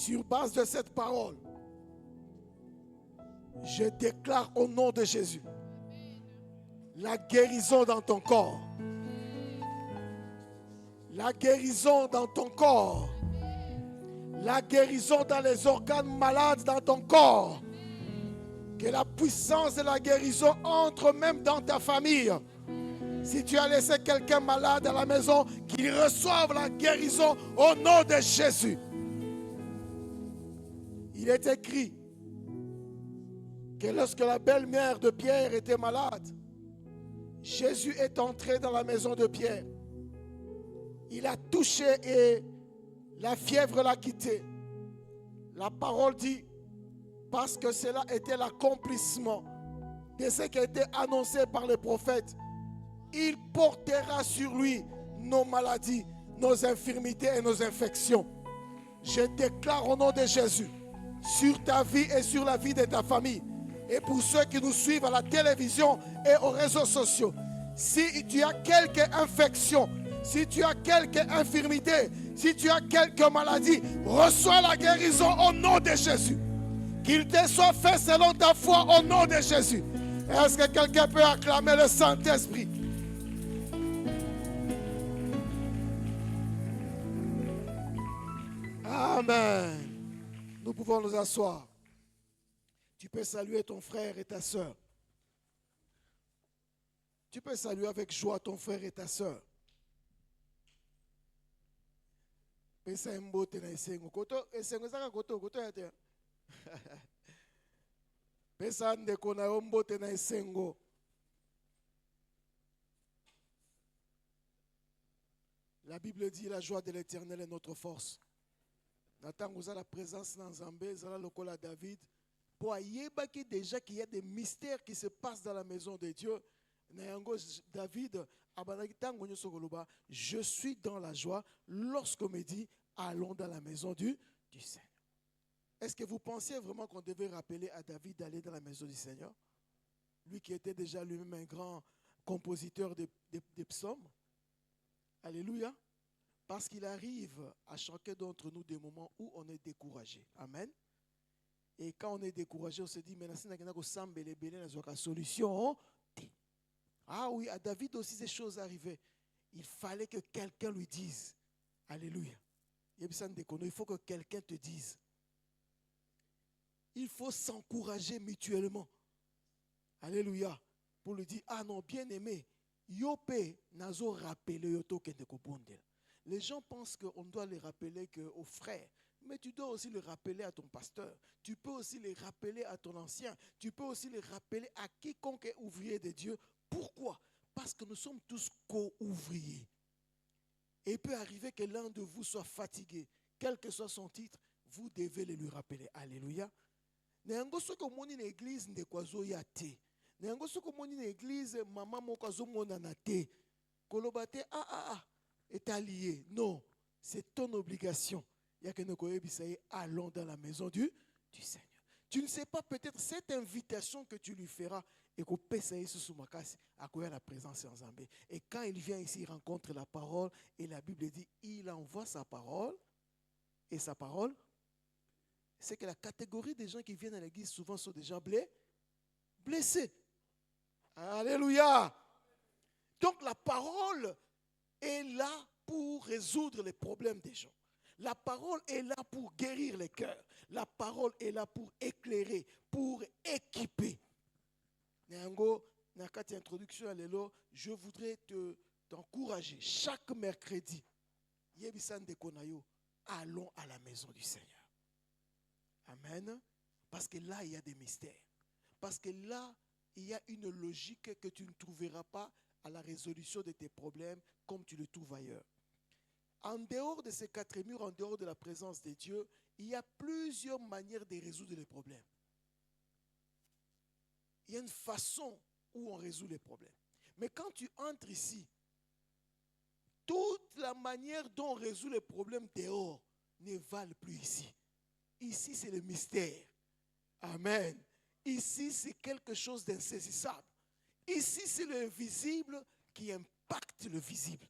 Sur base de cette parole, je déclare au nom de Jésus la guérison dans ton corps. La guérison dans ton corps. La guérison dans les organes malades dans ton corps. Que la puissance de la guérison entre même dans ta famille. Si tu as laissé quelqu'un malade à la maison, qu'il reçoive la guérison au nom de Jésus. Il est écrit que lorsque la belle-mère de Pierre était malade, Jésus est entré dans la maison de Pierre. Il a touché et la fièvre l'a quitté. La parole dit, parce que cela était l'accomplissement de ce qui a été annoncé par les prophètes, il portera sur lui nos maladies, nos infirmités et nos infections. Je déclare au nom de Jésus, sur ta vie et sur la vie de ta famille, et pour ceux qui nous suivent à la télévision et aux réseaux sociaux, si tu as quelque infection, si tu as quelque infirmité, si tu as quelque maladie, reçois la guérison au nom de Jésus. Qu'il te soit fait selon ta foi au nom de Jésus. Est-ce que quelqu'un peut acclamer le Saint-Esprit? Amen. Nous pouvons nous asseoir. Tu peux saluer ton frère et ta soeur. Tu peux saluer avec joie ton frère et ta soeur. Pesa mbote na esengo koto esengo zaka koto ya te. Pesa ndeko na yo mbote na esengo. La Bible dit la joie de l'Éternel est notre force. Nathan vous a la présence dans Zambé, zala lokola David. Pour ayebaki déjà qu'il y a des mystères qui se passent dans la maison de Dieu. David, je suis dans la joie lorsqu'on me dit allons dans la maison du Seigneur. Est-ce que vous pensiez vraiment qu'on devait rappeler à David d'aller dans la maison du Seigneur? Lui qui était déjà lui-même un grand compositeur des psaumes. Alléluia. Parce qu'il arrive à chacun d'entre nous des moments où on est découragé. Amen. Et quand on est découragé, on se dit, mais si on a une solution. Ah oui, à David aussi ces choses arrivaient. Il fallait que quelqu'un lui dise. Alléluia. Il faut que quelqu'un te dise. Il faut s'encourager mutuellement. Alléluia. Pour lui dire, ah non, bien aimé, yope nazo rappelé yoto kende kobondela. Les gens pensent qu'on doit les rappeler aux frères. Mais tu dois aussi le rappeler à ton pasteur. Tu peux aussi les rappeler à ton ancien. Tu peux aussi les rappeler à quiconque est ouvrier de Dieu. Pourquoi? Parce que nous sommes tous co-ouvriers. Et il peut arriver que l'un de vous soit fatigué. Quel que soit son titre, vous devez le lui rappeler. Alléluia. Nengo soko moni na église ndekwazo ya te. Nengo soko moni na église maman mokazo mona na te. Kolobate est allié. Non, c'est ton obligation. Allons dans la maison du Seigneur. Tu ne sais pas, peut-être cette invitation que tu lui feras et qu'on peut essayer sous ma casse à quoi la présence en Zambé. Et quand il vient ici, il rencontre la parole et la Bible dit il envoie sa parole et sa parole. C'est que la catégorie des gens qui viennent à l'église souvent sont des gens blessés. Alléluia. Donc la parole est là pour résoudre les problèmes des gens. La parole est là pour guérir les cœurs. La parole est là pour éclairer, pour équiper. Je voudrais t'encourager chaque mercredi. Allons à la maison du Seigneur. Amen. Parce que là, il y a des mystères. Parce que là, il y a une logique que tu ne trouveras pas à la résolution de tes problèmes comme tu le trouves ailleurs. En dehors de ces quatre murs, en dehors de la présence de Dieu, il y a plusieurs manières de résoudre les problèmes. Il y a une façon où on résout les problèmes. Mais quand tu entres ici, toute la manière dont on résout les problèmes dehors ne valent plus ici. Ici, c'est le mystère. Amen. Ici, c'est quelque chose d'insaisissable. Ici, c'est l'invisible qui impacte le visible.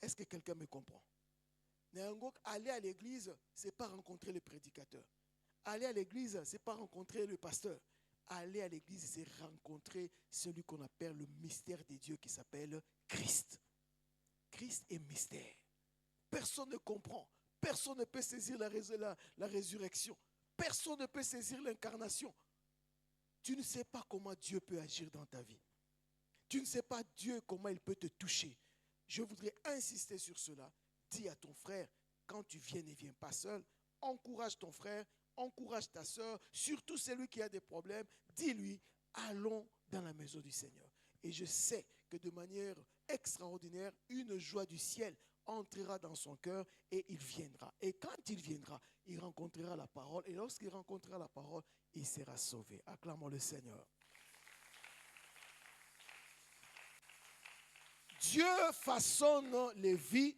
Est-ce que quelqu'un me comprend? Aller à l'église, ce n'est pas rencontrer le prédicateur. Aller à l'église, ce n'est pas rencontrer le pasteur. Aller à l'église, c'est rencontrer celui qu'on appelle le mystère de Dieu qui s'appelle Christ. Christ est mystère. Personne ne comprend. Personne ne peut saisir la résurrection. Personne ne peut saisir l'incarnation. Tu ne sais pas comment Dieu peut agir dans ta vie. Tu ne sais pas Dieu comment il peut te toucher. Je voudrais insister sur cela. Dis à ton frère, quand tu viens, ne viens pas seul. Encourage ton frère, encourage ta soeur, surtout celui qui a des problèmes. Dis-lui, allons dans la maison du Seigneur. Et je sais que de manière extraordinaire, une joie du ciel entrera dans son cœur et il viendra. Et quand il viendra, il rencontrera la parole. Et lorsqu'il rencontrera la parole, il sera sauvé. Acclamons le Seigneur. Dieu façonne les vies.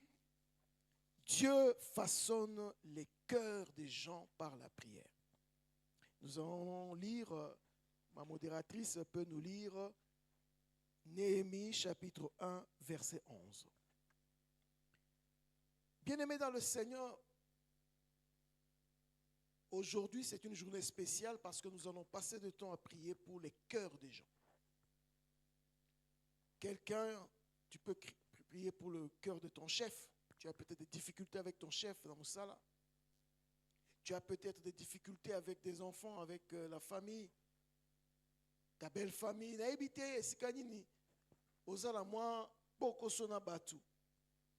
Dieu façonne les cœurs des gens par la prière. Nous allons lire, ma modératrice peut nous lire Néhémie chapitre 1, verset 11. Bien-aimés dans le Seigneur, aujourd'hui c'est une journée spéciale parce que nous allons passer du temps à prier pour les cœurs des gens. Quelqu'un, tu peux prier pour le cœur de ton chef. Tu as peut-être des difficultés avec ton chef dans Moussala. Tu as peut-être des difficultés avec des enfants, avec la famille, ta belle famille.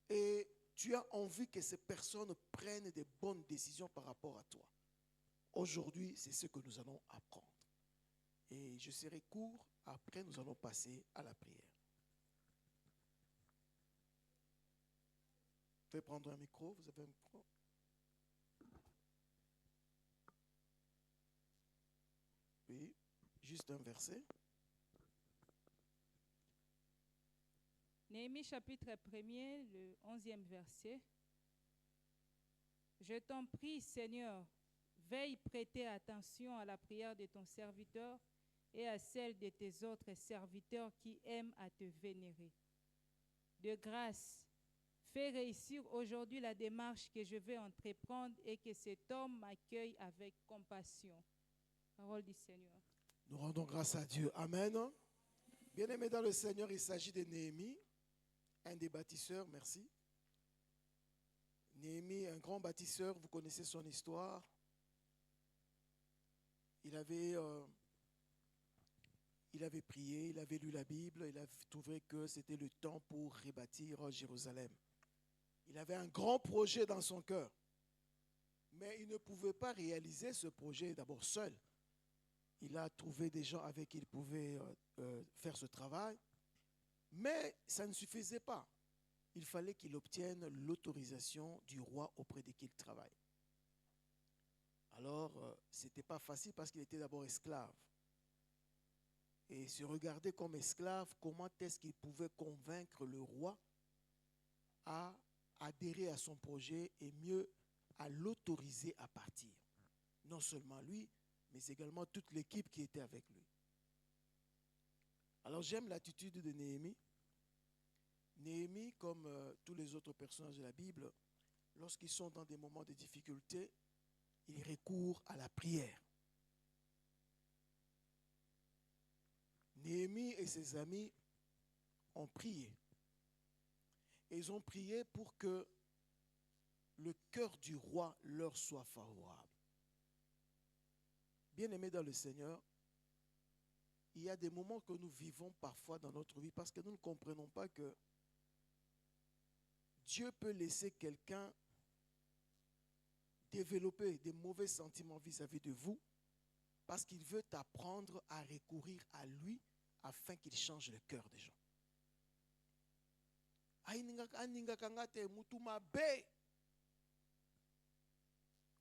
Et tu as envie que ces personnes prennent des bonnes décisions par rapport à toi. Aujourd'hui, c'est ce que nous allons apprendre. Et je serai court, après nous allons passer à la prière. Vous pouvez prendre un micro, vous avez un micro? Oui, juste un verset. Néhémie chapitre 1er, le 11e verset. Je t'en prie, Seigneur, veille prêter attention à la prière de ton serviteur et à celle de tes autres serviteurs qui aiment à te vénérer. De grâce, fais réussir aujourd'hui la démarche que je vais entreprendre et que cet homme m'accueille avec compassion. Parole du Seigneur. Nous rendons grâce à Dieu. Amen. Bien-aimés dans le Seigneur, il s'agit de Néhémie, un des bâtisseurs, merci. Néhémie, un grand bâtisseur, vous connaissez son histoire. Il avait prié, il avait lu la Bible, il avait trouvé que c'était le temps pour rebâtir Jérusalem. Il avait un grand projet dans son cœur, mais il ne pouvait pas réaliser ce projet d'abord seul. Il a trouvé des gens avec qui il pouvait faire ce travail, mais ça ne suffisait pas. Il fallait qu'il obtienne l'autorisation du roi auprès de qui il travaille. Alors, ce n'était pas facile parce qu'il était d'abord esclave. Et se regarder comme esclave, comment est-ce qu'il pouvait convaincre le roi à adhérer à son projet et mieux à l'autoriser à partir. Non seulement lui, mais également toute l'équipe qui était avec lui. Alors j'aime l'attitude de Néhémie. Néhémie, comme tous les autres personnages de la Bible, lorsqu'ils sont dans des moments de difficulté, ils recourent à la prière. Néhémie et ses amis ont prié. Et ils ont prié pour que le cœur du roi leur soit favorable. Bien-aimés dans le Seigneur, il y a des moments que nous vivons parfois dans notre vie parce que nous ne comprenons pas que Dieu peut laisser quelqu'un développer des mauvais sentiments vis-à-vis de vous parce qu'il veut apprendre à recourir à lui afin qu'il change le cœur des gens.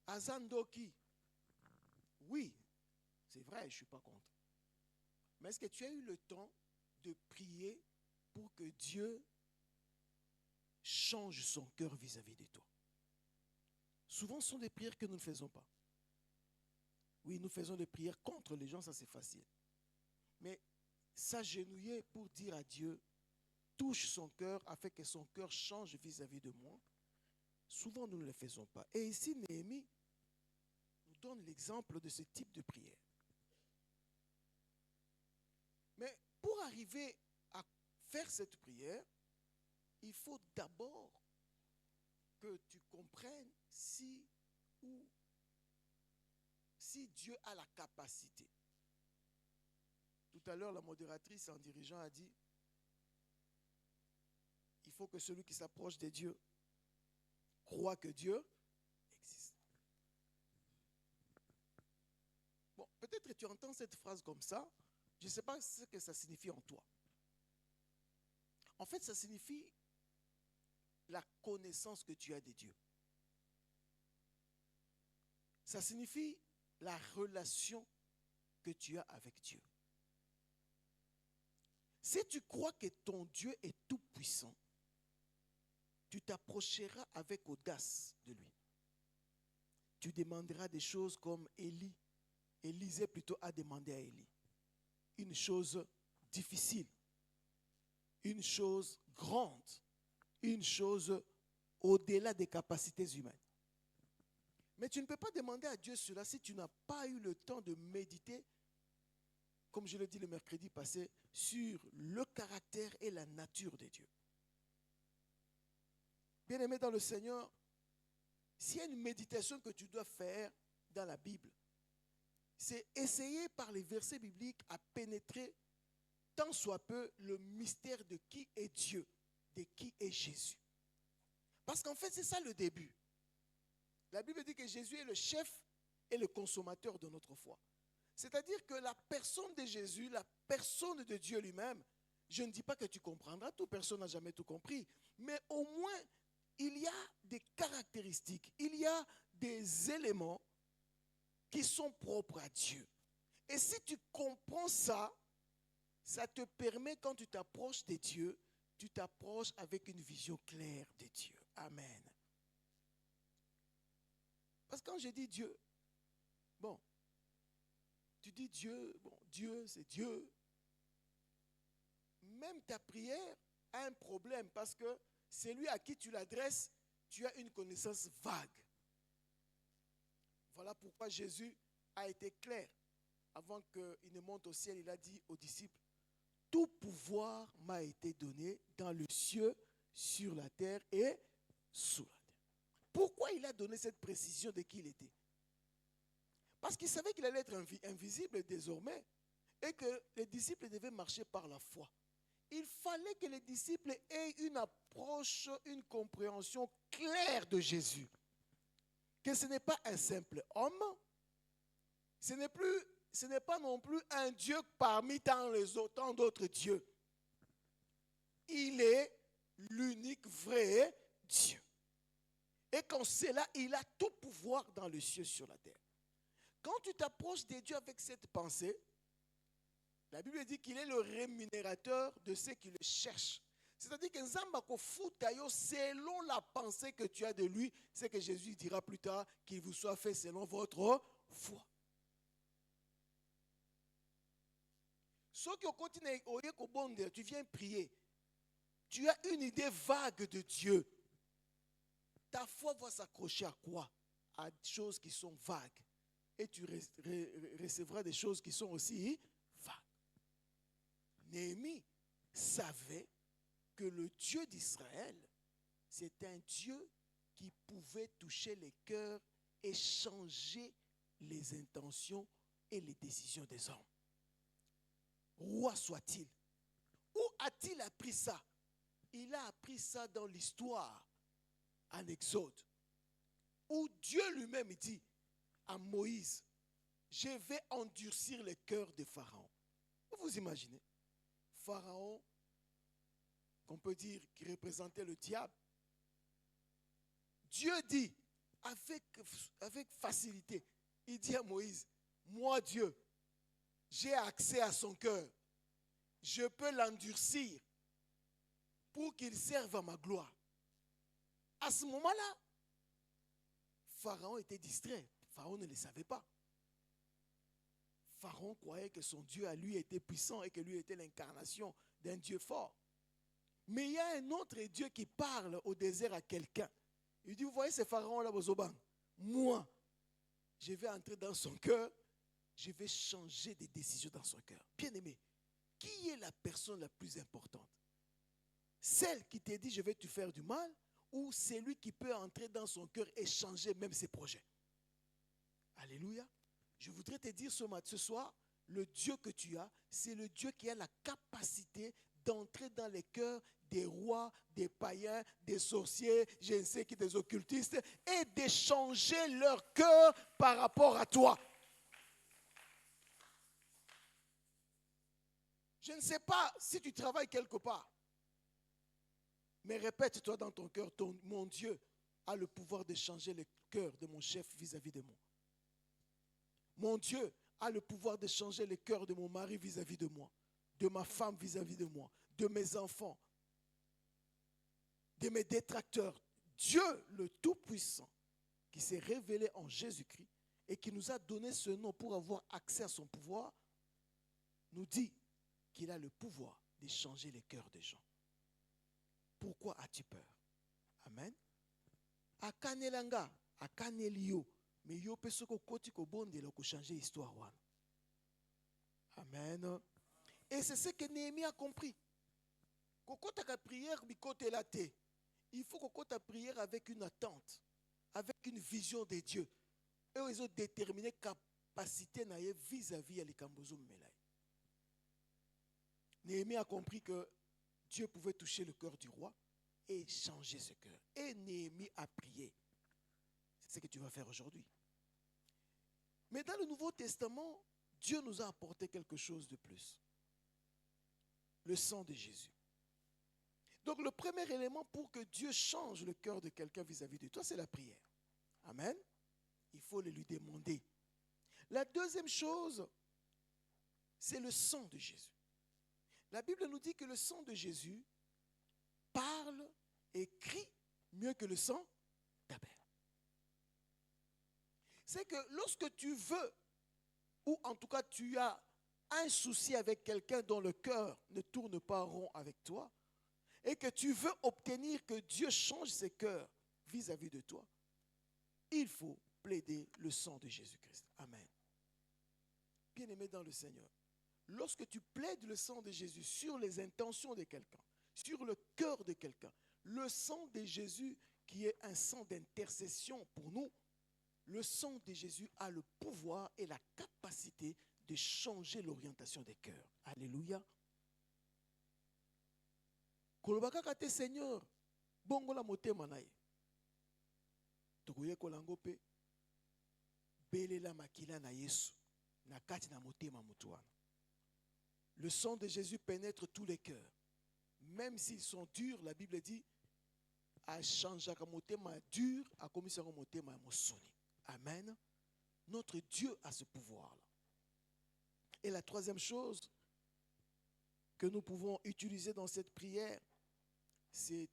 Azandoki. Oui, c'est vrai, je ne suis pas contre. Mais est-ce que tu as eu le temps de prier pour que Dieu change son cœur vis-à-vis de toi? Souvent, ce sont des prières que nous ne faisons pas. Oui, nous faisons des prières contre les gens, ça c'est facile. Mais s'agenouiller pour dire à Dieu, touche son cœur afin que son cœur change vis-à-vis de moi. Souvent, nous ne le faisons pas. Et ici, Néhémie nous donne l'exemple de ce type de prière. Mais pour arriver à faire cette prière, il faut d'abord que tu comprennes si Dieu a la capacité. Tout à l'heure, la modératrice en dirigeant a dit, il faut que celui qui s'approche de Dieu croit que Dieu existe. Bon, peut-être que tu entends cette phrase comme ça, je ne sais pas ce que ça signifie en toi. En fait, ça signifie la connaissance que tu as de Dieu. Ça signifie la relation que tu as avec Dieu. Si tu crois que ton Dieu est tout puissant, tu t'approcheras avec audace de lui. Tu demanderas des choses comme Élisée plutôt a demandé à Élie. Une chose difficile, une chose grande, une chose au-delà des capacités humaines. Mais tu ne peux pas demander à Dieu cela si tu n'as pas eu le temps de méditer, comme je l'ai dit le mercredi passé, sur le caractère et la nature de Dieu. Bien-aimé dans le Seigneur, s'il y a une méditation que tu dois faire dans la Bible, c'est essayer par les versets bibliques à pénétrer tant soit peu le mystère de qui est Dieu, de qui est Jésus. Parce qu'en fait, c'est ça le début. La Bible dit que Jésus est le chef et le consommateur de notre foi. C'est-à-dire que la personne de Jésus, la personne de Dieu lui-même, je ne dis pas que tu comprendras tout, personne n'a jamais tout compris, mais au moins, il y a des caractéristiques, il y a des éléments qui sont propres à Dieu. Et si tu comprends ça, ça te permet, quand tu t'approches de Dieu, tu t'approches avec une vision claire de Dieu. Amen. Parce que quand je dis Dieu, bon, tu dis Dieu, bon, Dieu c'est Dieu. Même ta prière a un problème parce que celui à qui tu l'adresses, tu as une connaissance vague. Voilà pourquoi Jésus a été clair. Avant qu'il ne monte au ciel, il a dit aux disciples, tout pouvoir m'a été donné dans le ciel, sur la terre et sous la terre. Pourquoi il a donné cette précision de qui il était? Parce qu'il savait qu'il allait être invisible désormais et que les disciples devaient marcher par la foi. Il fallait que les disciples aient une approche, une compréhension claire de Jésus. Que ce n'est pas un simple homme, ce n'est pas non plus un Dieu parmi tant d'autres dieux. Il est l'unique vrai Dieu. Et quand c'est là, il a tout pouvoir dans le ciel sur la terre. Quand tu t'approches de Dieu avec cette pensée, la Bible dit qu'il est le rémunérateur de ceux qui le cherchent. C'est-à-dire que Nzambako Futayo, selon la pensée que tu as de lui, c'est que Jésus dira plus tard qu'il vous soit fait selon votre foi. Ceux qui continuent, tu viens prier, tu as une idée vague de Dieu. Ta foi va s'accrocher à quoi? À des choses qui sont vagues. Et tu recevras des choses qui sont aussi vagues. Néhémie savait que le Dieu d'Israël, c'est un Dieu qui pouvait toucher les cœurs et changer les intentions et les décisions des hommes. Roi soit-il. Où a-t-il appris ça? Il a appris ça dans l'histoire, en Exode, où Dieu lui-même dit à Moïse, je vais endurcir le cœur de Pharaon. Vous imaginez? Pharaon, qu'on peut dire qui représentait le diable. Dieu dit, avec facilité, il dit à Moïse, moi Dieu, j'ai accès à son cœur. Je peux l'endurcir pour qu'il serve à ma gloire. À ce moment-là, Pharaon était distrait. Pharaon ne le savait pas. Pharaon croyait que son Dieu à lui était puissant et que lui était l'incarnation d'un Dieu fort. Mais il y a un autre Dieu qui parle au désert à quelqu'un. Il dit, vous voyez ces pharaons-là, Bozoban, moi, je vais entrer dans son cœur, je vais changer des décisions dans son cœur. Bien-aimé, qui est la personne la plus importante? Celle qui te dit, je vais te faire du mal, ou celui qui peut entrer dans son cœur et changer même ses projets? Alléluia. Je voudrais te dire ce soir, le Dieu que tu as, c'est le Dieu qui a la capacité d'entrer dans les cœurs des rois, des païens, des sorciers, je ne sais qui, des occultistes, et d'échanger leur cœur par rapport à toi. Je ne sais pas si tu travailles quelque part, mais répète-toi dans ton cœur, mon Dieu a le pouvoir de changer le cœur de mon chef vis-à-vis de moi. Mon Dieu a le pouvoir de changer le cœur de mon mari vis-à-vis de moi, de ma femme vis-à-vis de moi, de mes enfants, de mes détracteurs. Dieu, le Tout-Puissant, qui s'est révélé en Jésus-Christ et qui nous a donné ce nom pour avoir accès à son pouvoir, nous dit qu'il a le pouvoir de changer les cœurs des gens. Pourquoi as-tu peur? Amen. Akanelanga, akanelio, mais yo pe soko koti ko bondela ko changer histoire wana. Amen. Et c'est ce que Néhémie a compris. Quand ta prière bikote la te, il faut que ta prière avec une attente, avec une vision de Dieu. Et ils ont déterminé capacité naie vis-à-vis à l'ékambozo melai. Néhémie a compris que Dieu pouvait toucher le cœur du roi et changer ce cœur. Et Néhémie a prié. C'est ce que tu vas faire aujourd'hui. Mais dans le Nouveau Testament, Dieu nous a apporté quelque chose de plus. Le sang de Jésus. Donc le premier élément pour que Dieu change le cœur de quelqu'un vis-à-vis de toi, c'est la prière. Amen. Il faut le lui demander. La deuxième chose, c'est le sang de Jésus. La Bible nous dit que le sang de Jésus parle et crie mieux que le sang d'Abel. C'est que lorsque tu veux, ou en tout cas tu as un souci avec quelqu'un dont le cœur ne tourne pas rond avec toi, et que tu veux obtenir que Dieu change ses cœurs vis-à-vis de toi, il faut plaider le sang de Jésus-Christ. Amen. Bien-aimé dans le Seigneur, lorsque tu plaides le sang de Jésus sur les intentions de quelqu'un, sur le cœur de quelqu'un, le sang de Jésus qui est un sang d'intercession pour nous, le sang de Jésus a le pouvoir et la capacité de changer l'orientation des cœurs. Alléluia. Kolobaka kate Seigneur, bongola motema na ye. Tokoye kolango pe belela makila na Yesu na kati na motema mutu wana. Le sang de Jésus pénètre tous les cœurs. Même s'ils sont durs, la Bible dit a changé ka motema dur a komisa ka motema mosoni. Amen. Notre Dieu a ce pouvoir-là. Et la troisième chose que nous pouvons utiliser dans cette prière, c'est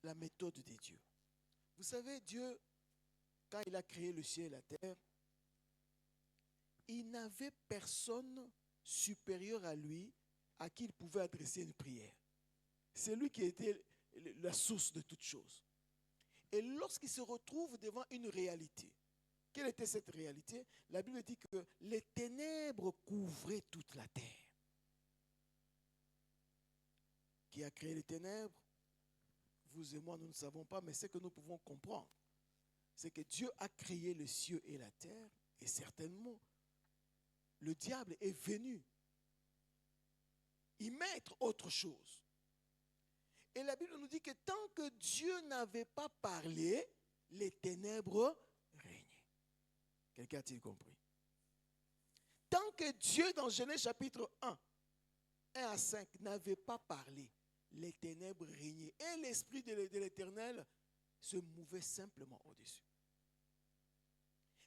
la méthode de Dieu. Vous savez, Dieu, quand il a créé le ciel et la terre, il n'avait personne supérieur à lui à qui il pouvait adresser une prière. C'est lui qui était la source de toutes choses. Et lorsqu'il se retrouve devant une réalité, quelle était cette réalité? La Bible dit que les ténèbres couvraient toute la terre. Qui a créé les ténèbres? Vous et moi, nous ne savons pas, mais ce que nous pouvons comprendre, c'est que Dieu a créé les cieux et la terre, et certainement, le diable est venu y mettre autre chose. Et la Bible nous dit que tant que Dieu n'avait pas parlé, les ténèbres régnaient. Quelqu'un a-t-il compris? Tant que Dieu, dans Genèse chapitre 1 à 5, n'avait pas parlé, les ténèbres régnaient. Et l'Esprit de l'Éternel se mouvait simplement au-dessus.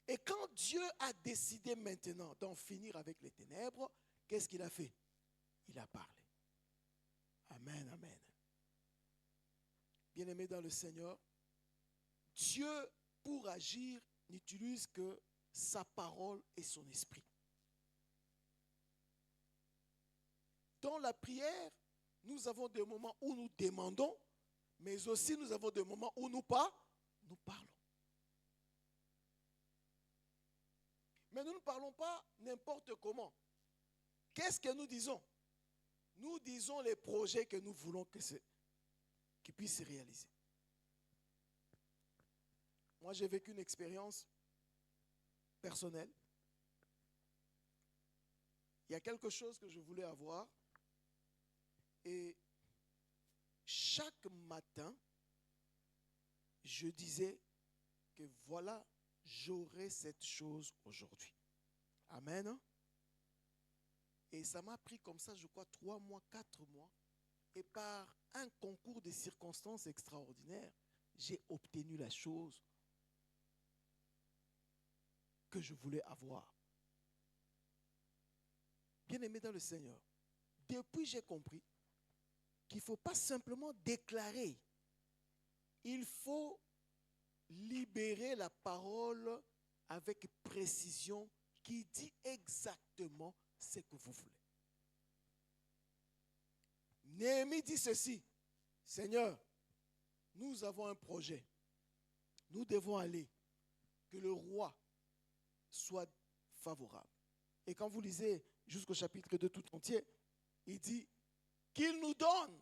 Et quand Dieu a décidé maintenant d'en finir avec les ténèbres, qu'est-ce qu'il a fait? Il a parlé. Amen, amen. Bien-aimé dans le Seigneur, Dieu, pour agir, n'utilise que sa parole et son esprit. Dans la prière, nous avons des moments où nous demandons, mais aussi nous avons des moments où nous nous parlons. Mais nous ne parlons pas n'importe comment. Qu'est-ce que nous disons? Nous disons les projets que nous voulons qu'ils puissent se réaliser. Moi, j'ai vécu une expérience personnelle. Il y a quelque chose que je voulais avoir. Et chaque matin, je disais que voilà, j'aurai cette chose aujourd'hui. Amen. Et ça m'a pris comme ça, je crois, 3 mois, 4 mois. Et par un concours de circonstances extraordinaires, j'ai obtenu la chose que je voulais avoir. Bien-aimé dans le Seigneur, depuis j'ai compris qu'il ne faut pas simplement déclarer. Il faut libérer la parole avec précision qui dit exactement ce que vous voulez. Néhémie dit ceci: Seigneur, nous avons un projet. Nous devons aller. Que le roi soit favorable. Et quand vous lisez jusqu'au chapitre 2 tout entier, il dit qu'il nous donne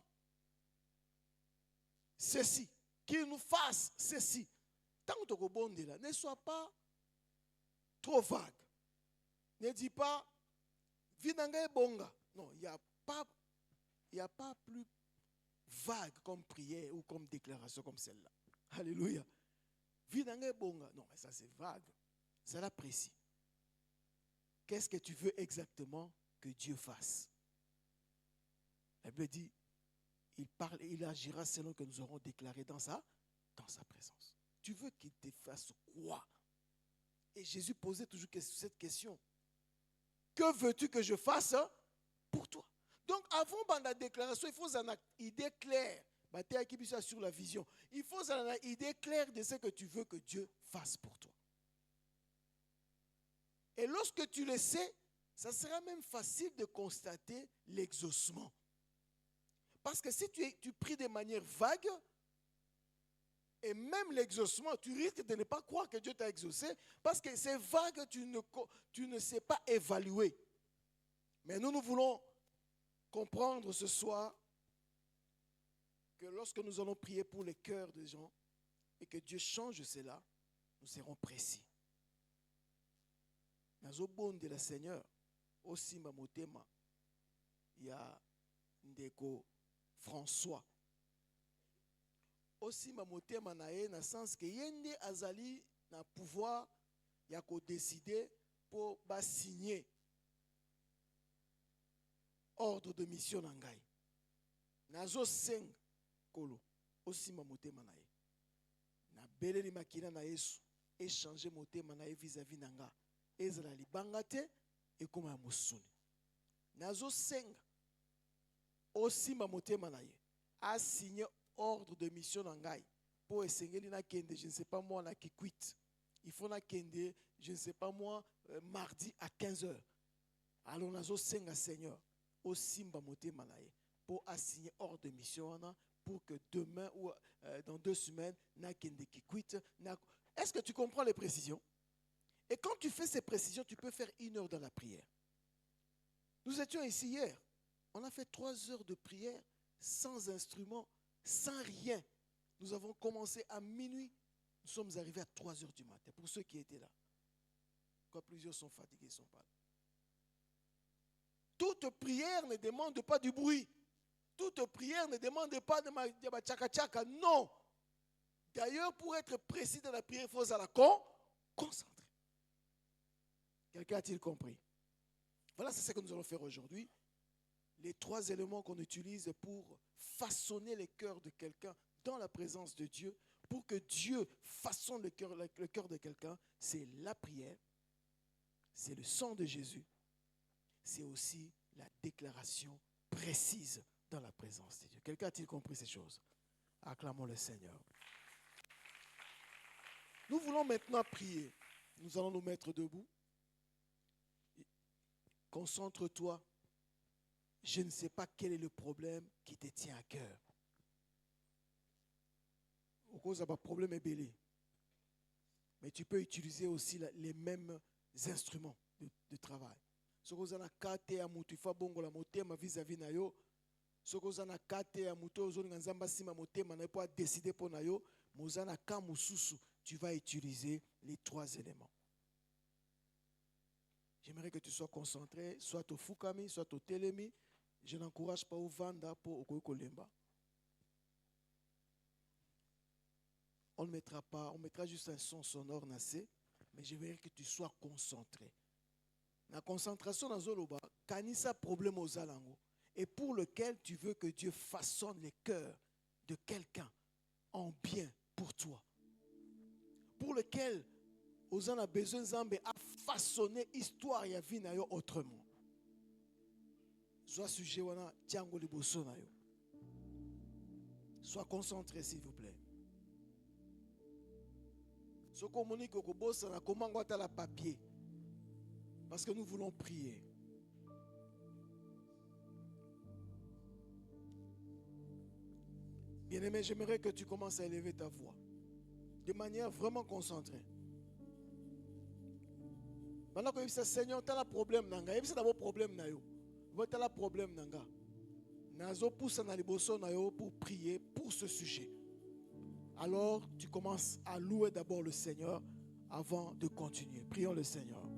ceci, qu'il nous fasse ceci. Tant que tu es là, ne sois pas trop vague. Ne dis pas Vinanga bonga. Non, il n'y a pas plus vague comme prière ou comme déclaration comme celle-là. Alléluia. Vinanga bonga. Non, mais ça c'est vague. C'est là précis. Qu'est-ce que tu veux exactement que Dieu fasse? La Bible dit, il parle et il agira selon que nous aurons déclaré dans sa présence. Tu veux qu'il te fasse quoi? Et Jésus posait toujours cette question. Que veux-tu que je fasse pour toi? Donc avant la déclaration, il faut une idée claire. Sur la vision. Il faut une idée claire de ce que tu veux que Dieu fasse pour toi. Et lorsque tu le sais, ça sera même facile de constater l'exaucement. Parce que si tu pries de manière vague, et même l'exaucement, tu risques de ne pas croire que Dieu t'a exaucé, parce que c'est vague, tu ne sais pas évaluer. Mais nous voulons comprendre ce soir que lorsque nous allons prier pour les cœurs des gens, et que Dieu change cela, nous serons précis. Nazobonde la Seigneur, aussi ma motema, il y a Ndeko François. Aussi ma motema nae na sens que yende azali na pouvoir ya ko décider pour ba signer ordre de mission na ngai. Nazo seng kolo aussi ma motema nae. Na beleli makina na Yesu échanger motema nae vis-à-vis na nga. Ezala libanga te ekoma ya mosuni. Nazo senga aussi ma motema na ye a signé ordre de mission na ngai pour esengeli na kende, je ne sais pas moi na Kikwit. Il faut na kende, je ne sais pas moi mardi à 15h. Alors nazo senga Seigneur aussi ma motema na ye pour assigner ordre de mission pour que demain ou dans 2 semaines na kende Kikwit. Est-ce que tu comprends les précisions? Et quand tu fais ces précisions, tu peux faire 1 heure dans la prière. Nous étions ici hier. On a fait 3 heures de prière sans instrument, sans rien. Nous avons commencé à minuit. Nous sommes arrivés à 3 heures du matin. Pour ceux qui étaient là. Quand plusieurs sont fatigués, ils sont pas là. Toute prière ne demande pas du bruit. Toute prière ne demande pas de tchaka-tchaka. Non. D'ailleurs, pour être précis dans la prière, il faut se la concentrer. Quelqu'un a-t-il compris? Voilà, c'est ce que nous allons faire aujourd'hui. Les 3 éléments qu'on utilise pour façonner les cœurs de quelqu'un dans la présence de Dieu, pour que Dieu façonne le cœur de quelqu'un, c'est la prière, c'est le sang de Jésus, c'est aussi la déclaration précise dans la présence de Dieu. Quelqu'un a-t-il compris ces choses? Acclamons le Seigneur. Nous voulons maintenant prier. Nous allons nous mettre debout. Concentre-toi. Je ne sais pas quel est le problème qui te tient à cœur. Au cause de problème est belé. Mais tu peux utiliser aussi les mêmes instruments de travail. Ce que vous avez kate ya mutu ifa bongo la motema vis-à-vis na yo. Ce que vous avez kate ya mutu ozoni nzamba sima motema na po décider pour na yo, mozana ka mususu, tu vas utiliser les 3 éléments. J'aimerais que tu sois concentré, soit au fukami, soit au telemi. Je n'encourage pas au vanda pour okoyoko lemba. On ne mettra pas, on mettra juste un son sonore nassé, mais je veux que tu sois concentré. La concentration dans Zoloba, kanisa problème aux alango, et pour lequel tu veux que Dieu façonne les cœurs de quelqu'un en bien pour toi. Pour lequel Ozan a besoin de façonner l'histoire et la vie autrement. Sois sujet wana tiango liboso na yo. Sois concentré s'il vous plaît. Ce qu'on m'a dit que bossa na comment on la papier. Parce que nous voulons prier. Bien-aimé, j'aimerais que tu commences à élever ta voix de manière vraiment concentrée. Maintenant que tu dis, Seigneur, tu as un problème, nanga. Tu as un problème, nayo. Tu as un problème, nanga. Nazo pousse na liboso nayo pour prier pour ce sujet. Alors, tu commences à louer d'abord le Seigneur avant de continuer. Prions le Seigneur.